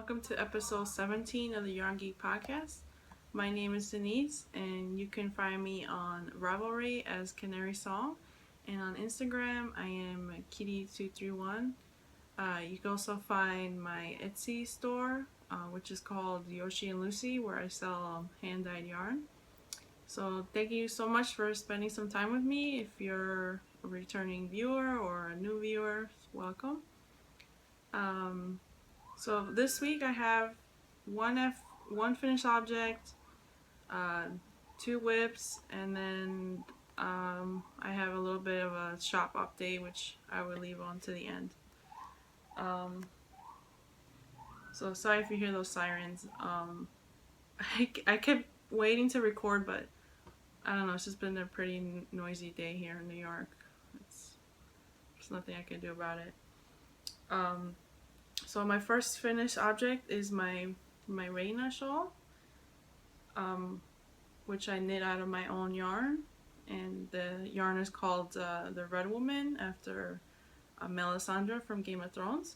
welcome to episode 17 of the Yarn Geek Podcast. My name is Denise, and you can find me on Ravelry as Canary Song, and on Instagram I am Kitty231. You can also find my Etsy store, which is called Yoshi and Lucy, where I sell hand-dyed yarn. So thank you so much for spending some time with me. If you're a returning viewer or a new viewer, welcome. So this week I have one finished object, 2 whips, and then I have a little bit of a shop update, which I will leave on to the end. So sorry if you hear those sirens. I kept waiting to record, but I don't know, it's just been a pretty noisy day here in New York. There's nothing I can do about it. So my first finished object is my Reina shawl, which I knit out of my own yarn, and the yarn is called the Red Woman, after Melisandre from Game of Thrones.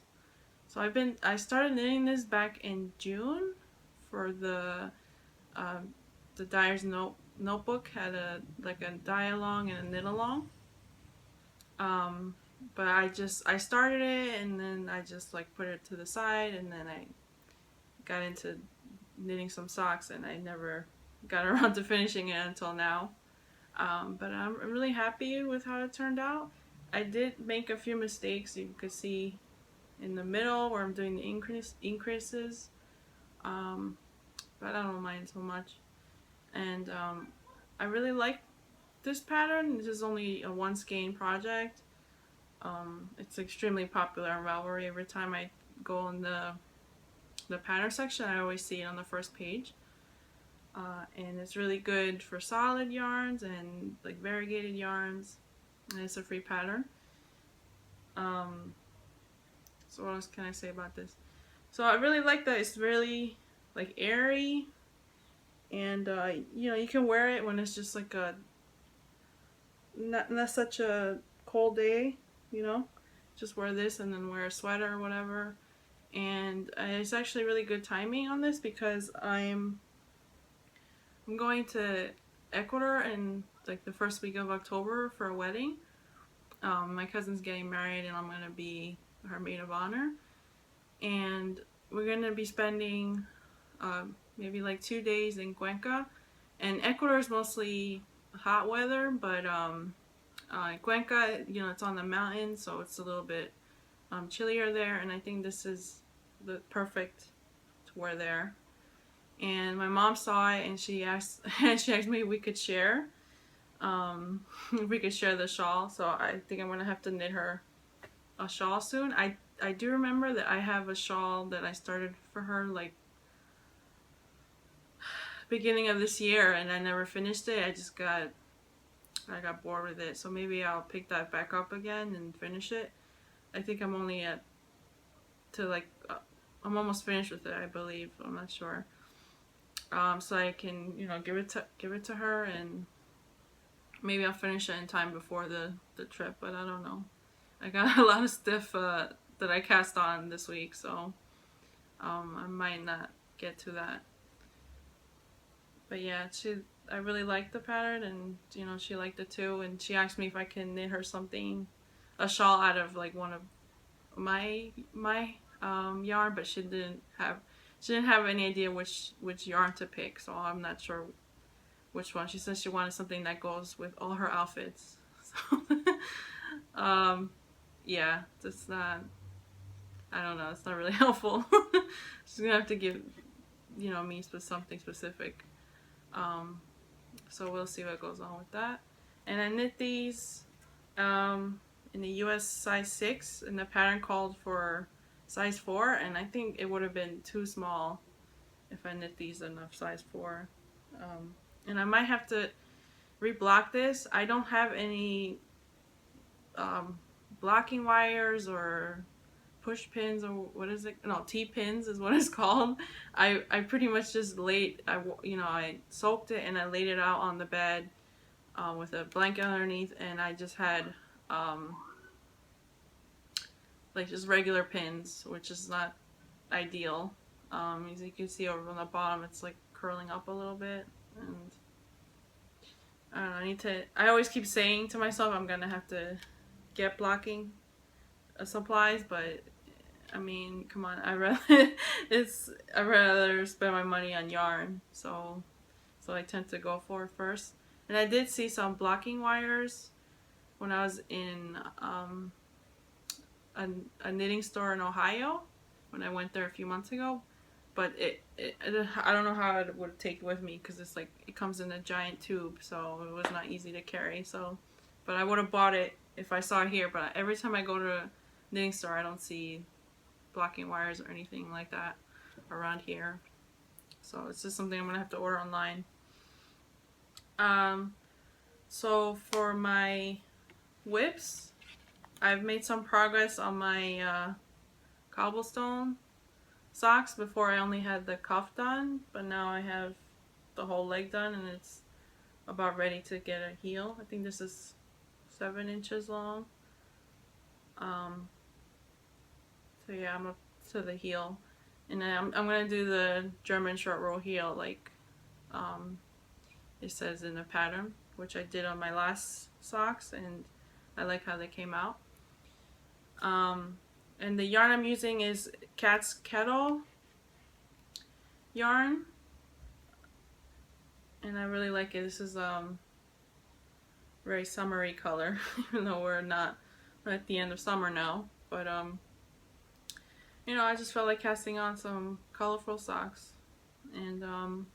So I started knitting this back in June for the Dyer's notebook had a dye along and a knit along. But I started it, and then I just put it to the side, and then I got into knitting some socks, and I never got around to finishing it until now. But I'm really happy with how it turned out. I did make a few mistakes. You could see in the middle where I'm doing the increases, but I don't mind so much. And I really like this pattern. This is only a one skein project. It's extremely popular on Ravelry. Every time I go in the pattern section, I always see it on the first page. And it's really good for solid yarns and variegated yarns, and it's a free pattern. So what else can I say about this? So I really like that it's really airy, and you can wear it when it's just not such a cold day. Just wear this and then wear a sweater or whatever. And it's actually really good timing on this, because I'm going to Ecuador in the first week of October for a wedding. My cousin's getting married, and I'm gonna be her maid of honor, and we're gonna be spending maybe 2 days in Cuenca. And Ecuador is mostly hot weather, but Cuenca, it's on the mountain, so it's a little bit chillier there, and I think this is the perfect to wear there. And my mom saw it, and she asked me if we could share, if we could share the shawl. So I think I'm gonna have to knit her a shawl soon. I do remember that I have a shawl that I started for her beginning of this year, and I never finished it. I got bored with it, so maybe I'll pick that back up again and finish it. I think I'm only I'm almost finished with it, I believe. I'm not sure. So I can give it to her, and maybe I'll finish it in time before the trip. But I don't know. I got a lot of stuff that I cast on this week, so I might not get to that. But yeah, I really liked the pattern, and she liked it too, and she asked me if I can knit her a shawl out of one of my yarn, but she didn't have any idea which yarn to pick, so I'm not sure which one. She said she wanted something that goes with all her outfits. So yeah, that's not, I don't know, it's not really helpful. She's gonna have to give me something specific. So we'll see what goes on with that. And I knit these in the US size 6, and the pattern called for size 4, and I think it would have been too small if I knit these enough size 4. And I might have to reblock this. I don't have any blocking wires or push pins, or what is it? No, T-pins is what it's called. I pretty much just I soaked it, and I laid it out on the bed with a blanket underneath, and I just had just regular pins, which is not ideal. As you can see over on the bottom, it's like curling up a little bit, and I don't know, I always keep saying to myself I'm gonna have to get blocking supplies, but I mean, come on, I'd rather spend my money on yarn, so I tend to go for it first. And I did see some blocking wires when I was in a knitting store in Ohio when I went there a few months ago, but I don't know how it would take it with me because it's like it comes in a giant tube, so it was not easy to carry. So, but I would have bought it if I saw it here. But every time I go to a knitting store, I don't see blocking wires or anything like that around here. So it's just something I'm gonna have to order online. So for my whips, I've made some progress on my cobblestone socks. Before I only had the cuff done, but now I have the whole leg done, and it's about ready to get a heel. I think this is 7 inches long. So yeah, I'm up to the heel, and then I'm gonna do the German short row heel like it says in the pattern, which I did on my last socks, and I like how they came out. And the yarn I'm using is Cat's Kettle yarn, and I really like it. This is very summery color, even though we're at the end of summer now. But you know, I just felt like casting on some colorful socks, and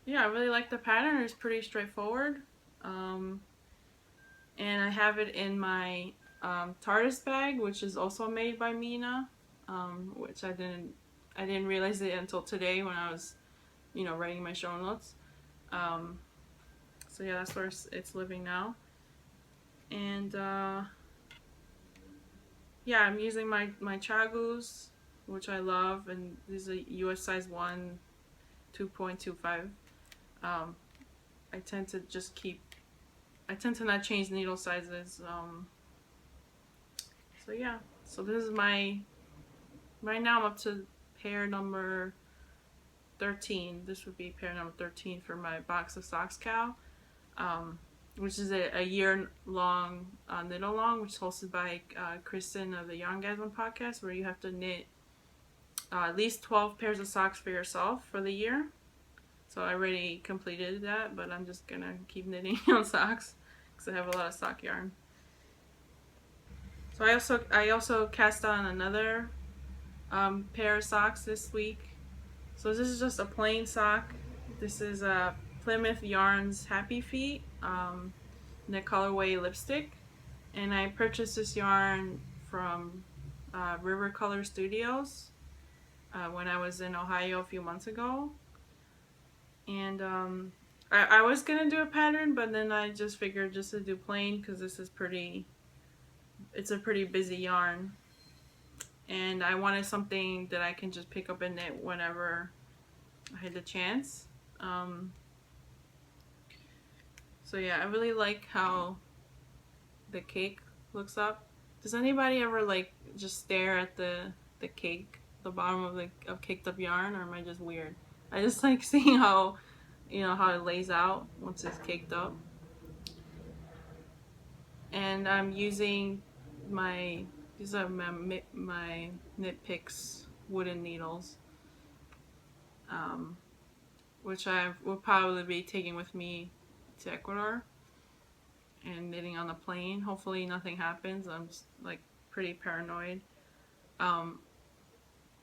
yeah, I really like the pattern. It's pretty straightforward, and I have it in my TARDIS bag, which is also made by Mina, which I didn't realize it until today when I was, you know, writing my show notes. So yeah, that's where it's living now. And yeah, I'm using my Chagus, which I love, and these are US size 1, 2.25. I tend to not change needle sizes. So yeah, so this is right now I'm up to pair number 13. This would be pair number 13 for my box of socks cow, which is a year-long knit-along, which is hosted by Kristen of the Yarngasm podcast, where you have to knit at least 12 pairs of socks for yourself for the year. So I already completed that, but I'm just gonna keep knitting on socks because I have a lot of sock yarn. So I also cast on another pair of socks this week. So this is just a plain sock. This is Plymouth Yarn's Happy Feet in the colorway lipstick, and I purchased this yarn from River Color Studios when I was in Ohio a few months ago. And I was gonna do a pattern, but then I just figured just to do plain because it's a pretty busy yarn, and I wanted something that I can just pick up and knit whenever I had the chance. So yeah, I really like how the cake looks up. Does anybody ever like just stare at the cake, the bottom of caked up yarn, or am I just weird? I just like seeing how, you know, how it lays out once it's caked up. And I'm using these are my Knit Picks wooden needles, which I will probably be taking with me to Ecuador and knitting on the plane. Hopefully nothing happens. I'm just like pretty paranoid.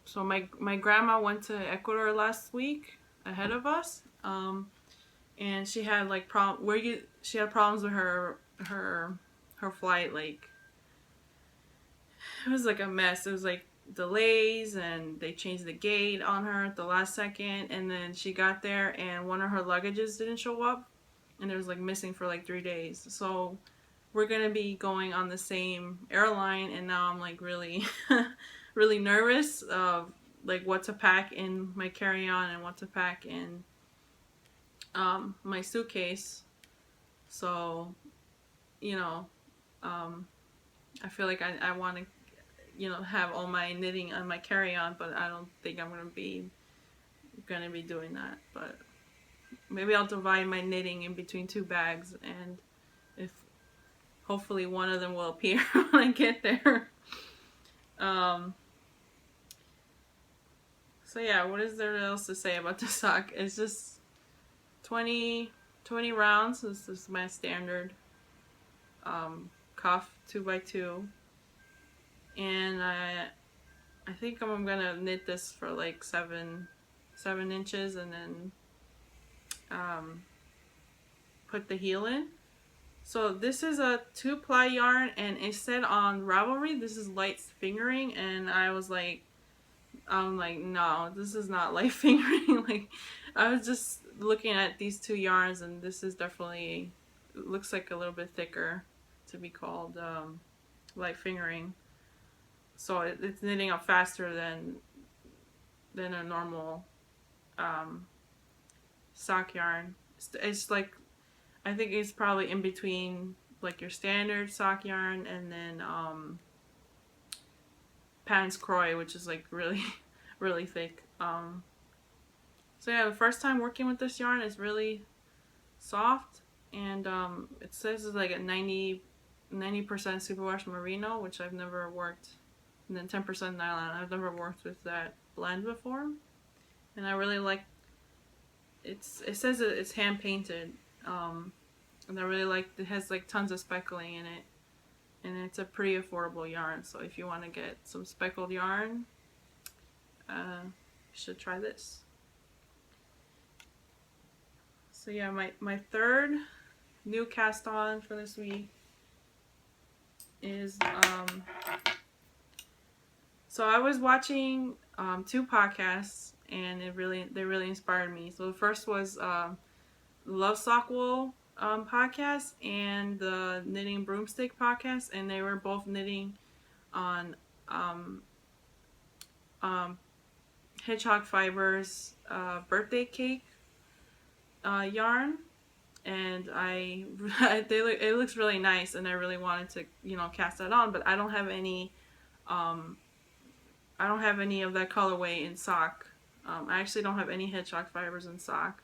So my grandma went to Ecuador last week ahead of us, and she had like she had problems with her flight. Like it was like a mess. It was like delays, and they changed the gate on her at the last second, and then she got there and one of her luggages didn't show up, and it was like missing for like 3 days. So we're gonna be going on the same airline, and now I'm like really really nervous of like what to pack in my carry-on and what to pack in my suitcase. So, you know, I feel like I want to you know, have all my knitting on my carry-on, but I don't think I'm gonna be doing that. But maybe I'll divide my knitting in between 2 bags, and if hopefully one of them will appear when I get there. So yeah, what is there else to say about the sock? It's just 20 rounds. This is my standard cuff 2x2, and I think I'm gonna knit this for like 7 inches, and then put the heel in. So this is a 2-ply yarn, and it said on Ravelry this is light fingering, and I'm like, no, this is not light fingering. Like, I was just looking at these 2 yarns, and this is definitely, it looks like a little bit thicker to be called light fingering. So it's knitting up faster than a normal sock yarn. It's like, I think it's probably in between like your standard sock yarn and then Patons Croix, which is like really really thick. So yeah, the first time working with this yarn is really soft, and it says it's like a 90% superwash merino, which I've never worked, and then 10% nylon. I've never worked with that blend before, and I really like it says it's hand painted, and I really like it. Has like tons of speckling in it, and it's a pretty affordable yarn. So if you want to get some speckled yarn, you should try this. So yeah, my third new cast on for this week is so I was watching 2 podcasts, and they really inspired me. So the first was Love Sock Wool podcast and the Knitting Broomstick podcast, and they were both knitting on Hedgehog Fibers birthday cake yarn, and it looks really nice, and I really wanted to, you know, cast that on, but I don't have any of that colorway in sock. I actually don't have any Hedgehog Fibers in sock,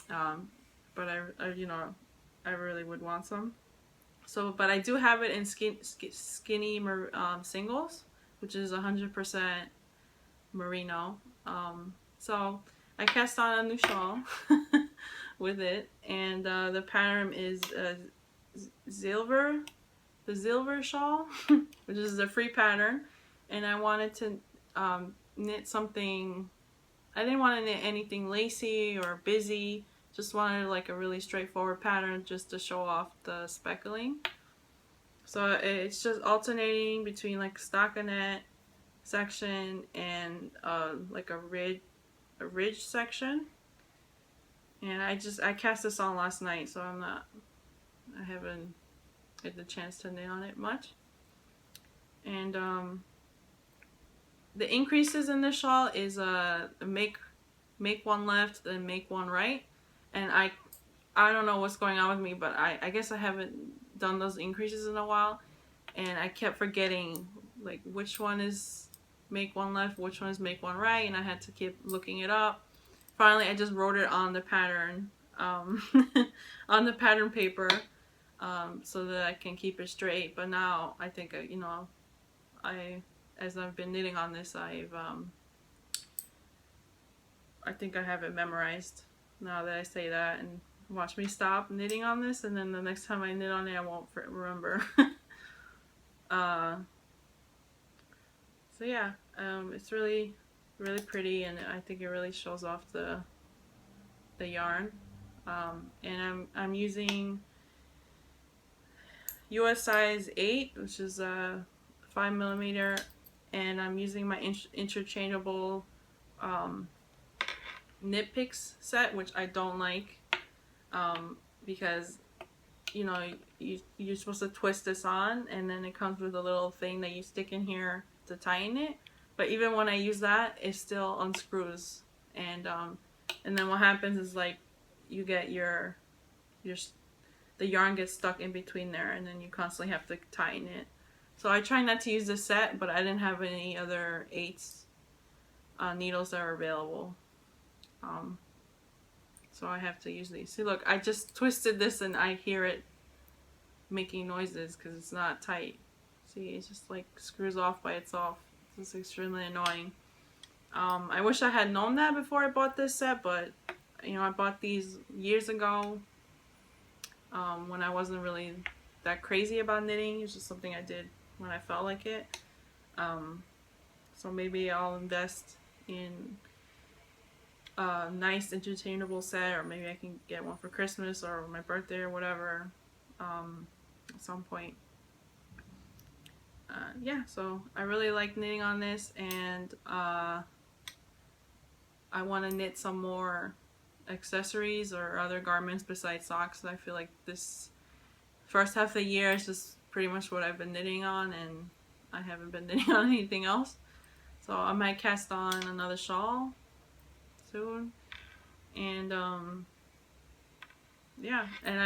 but I you know, I really would want some. So, but I do have it in skinny singles, which is 100% merino. So I cast on a new shawl with it, and the pattern is the Zilver shawl, which is a free pattern, and I wanted to knit something. I didn't want to knit anything lacy or busy, just wanted like a really straightforward pattern just to show off the speckling. So it's just alternating between like stockinette section and like a ridge section. And I cast this on last night, so I haven't had the chance to knit on it much. And the increases in this shawl is make one left, then make one right. And I don't know what's going on with me, but I guess I haven't done those increases in a while, and I kept forgetting like which one is make one left, which one is make one right, and I had to keep looking it up. Finally, I just wrote it on the pattern, on the pattern paper, so that I can keep it straight. But now I think, you know, as I've been knitting on this, I think I have it memorized now that I say that. And watch me stop knitting on this, and then the next time I knit on it, I won't remember. So yeah, it's really pretty, and I think it really shows off the yarn. And I'm using US size 8, which is 5mm, and I'm using my interchangeable knit picks set, which I don't like, because, you know, you're supposed to twist this on, and then it comes with a little thing that you stick in here to tighten it. But even when I use that, it still unscrews, and then what happens is like you get the yarn gets stuck in between there, and then you constantly have to tighten it. So I try not to use this set, but I didn't have any other 8s needles that were available. So I have to use these. See, look, I just twisted this and I hear it making noises because it's not tight. See, it just like screws off by itself. This is extremely annoying. I wish I had known that before I bought this set, but you know, I bought these years ago when I wasn't really that crazy about knitting. It's just something I did when I felt like it. So maybe I'll invest in a nice interchangeable set, or maybe I can get one for Christmas or my birthday or whatever at some point. Yeah, so I really like knitting on this, and I want to knit some more accessories or other garments besides socks. I feel like this first half of the year is just pretty much what I've been knitting on, and I haven't been knitting on anything else. So I might cast on another shawl soon, and yeah, and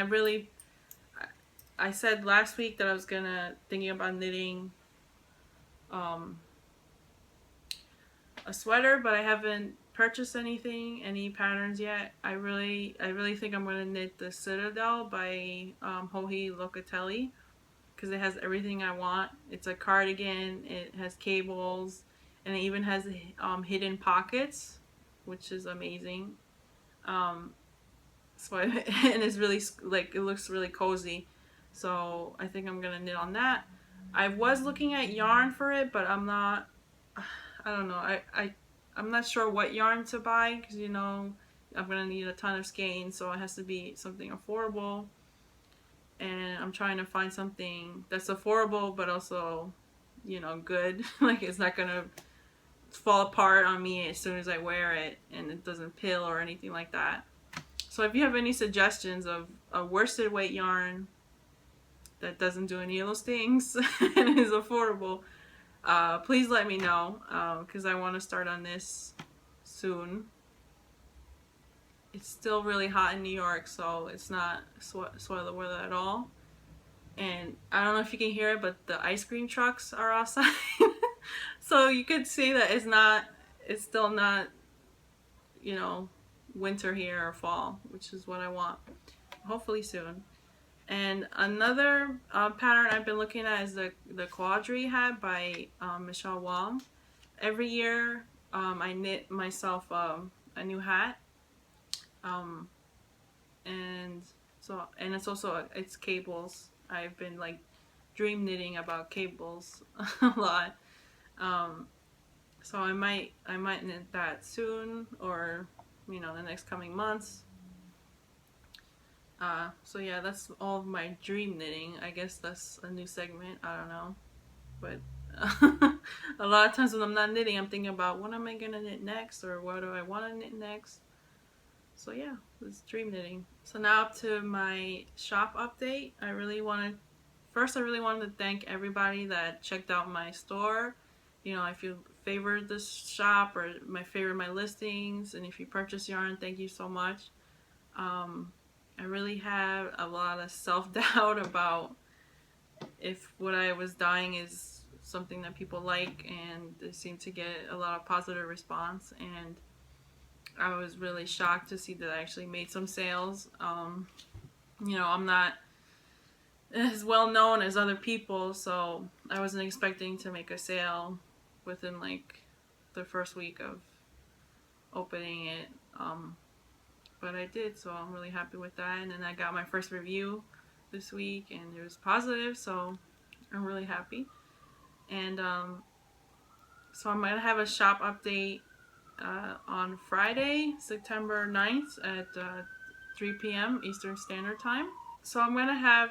I said last week that I was thinking about knitting a sweater, but I haven't purchased any patterns yet. I really think I'm gonna knit the Citadel by Joji Locatelli, because it has everything I want. It's a cardigan, it has cables, and it even has hidden pockets, which is amazing. So and it's really, like, it looks really cozy. So I think I'm gonna knit on that. I was looking at yarn for it, but I'm not. I don't know. I'm not sure what yarn to buy, because you know I'm gonna need a ton of skein, so it has to be something affordable. And I'm trying to find something that's affordable, but also, you know, good. Like, it's not gonna fall apart on me as soon as I wear it, and it doesn't pill or anything like that. So if you have any suggestions of a worsted weight yarn that doesn't do any of those things and is affordable, please let me know, because I want to start on this soon. It's still really hot in New York, so it's not sweater weather at all. And I don't know if you can hear it, but the ice cream trucks are outside. So you could see that it's still not, you know, winter here or fall, which is what I want. Hopefully soon. And another pattern I've been looking at is the Quadri hat by Michelle Wong. Every year I knit myself a new hat, and it's cables. I've been like dream knitting about cables a lot. So I might knit that soon, or you know, the next coming months. So yeah, that's all of my dream knitting. I guess that's a new segment. I don't know, but a lot of times when I'm not knitting, I'm thinking about what am I gonna knit next, or what do I want to knit next. So yeah, it's dream knitting. So now up to my shop update. I really wanted to thank everybody that checked out my store. You know, if you favored this shop or my listings, and if you purchase yarn, thank you so much. I really had a lot of self-doubt about if what I was dyeing is something that people like, and they seem to get a lot of positive response, and I was really shocked to see that I actually made some sales. You know, I'm not as well known as other people, so I wasn't expecting to make a sale within like the first week of opening it. But I did, so I'm really happy with that. And then I got my first review this week, and it was positive, so I'm really happy. And so I'm gonna have a shop update on Friday, September 9th at 3 p.m. Eastern Standard Time. So I'm gonna have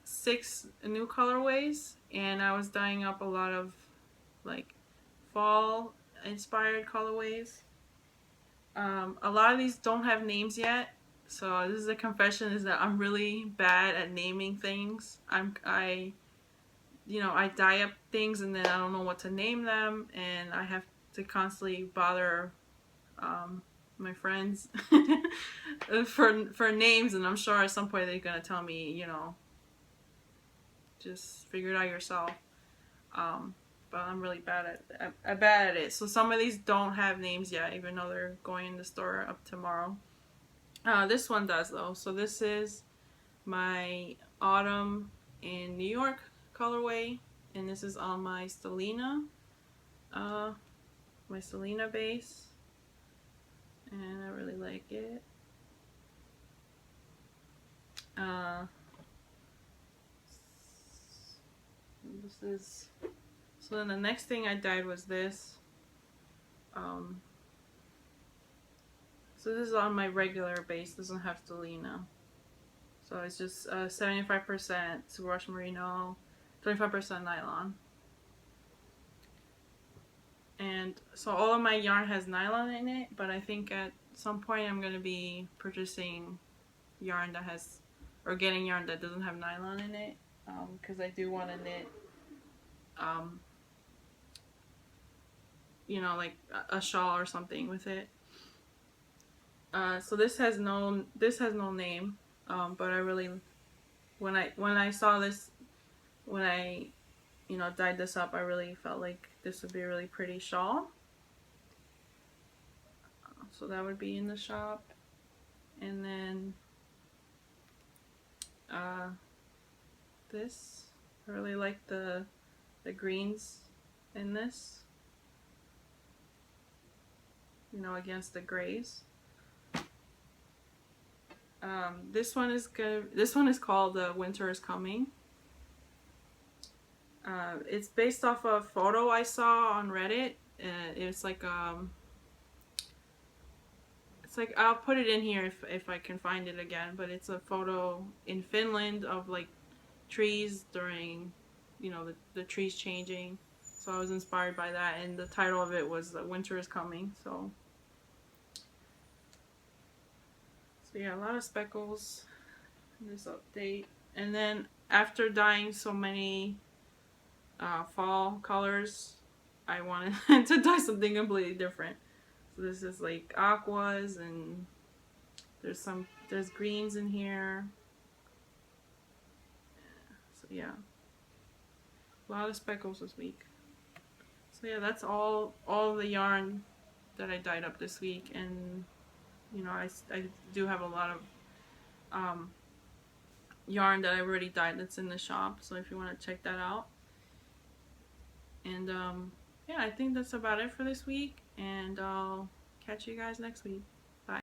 6 new colorways, and I was dyeing up a lot of like fall inspired colorways. A lot of these don't have names yet, so this is a confession, is that I'm really bad at naming things. I dye up things and then I don't know what to name them, and I have to constantly bother my friends for names, and I'm sure at some point they're gonna tell me, you know, just figure it out yourself. But I'm really bad at it. So some of these don't have names yet, even though they're going in the store up tomorrow. This one does though. So this is my Autumn in New York colorway, and this is on my Stellina, base, and I really like it. This is, so then the next thing I dyed was this. So this is on my regular base, doesn't have Stellina. So it's just 75% superwash merino, 25% nylon. And so all of my yarn has nylon in it, but I think at some point I'm going to be purchasing yarn that has, or getting yarn that doesn't have nylon in it, because I do want to knit, you know, like a shawl or something with it. So this has no name, but I really, when I saw this, when I, you know, dyed this up, I really felt like this would be a really pretty shawl. So that would be in the shop. And then this, I really like the greens in this, you know, against the grays. This one is good. This one is called Winter is Coming. It's based off a photo I saw on Reddit. It's like I'll put it in here if I can find it again. But it's a photo in Finland of like trees during, you know, the trees changing. So I was inspired by that, and the title of it was Winter is Coming. So yeah, a lot of speckles in this update. And then after dyeing so many fall colors, I wanted to dye something completely different. So this is like aquas, and there's greens in here. So yeah, a lot of speckles this week. So yeah, that's all the yarn that I dyed up this week. And you know, I do have a lot of yarn that I already dyed that's in the shop, so if you want to check that out. And yeah, I think that's about it for this week, and I'll catch you guys next week.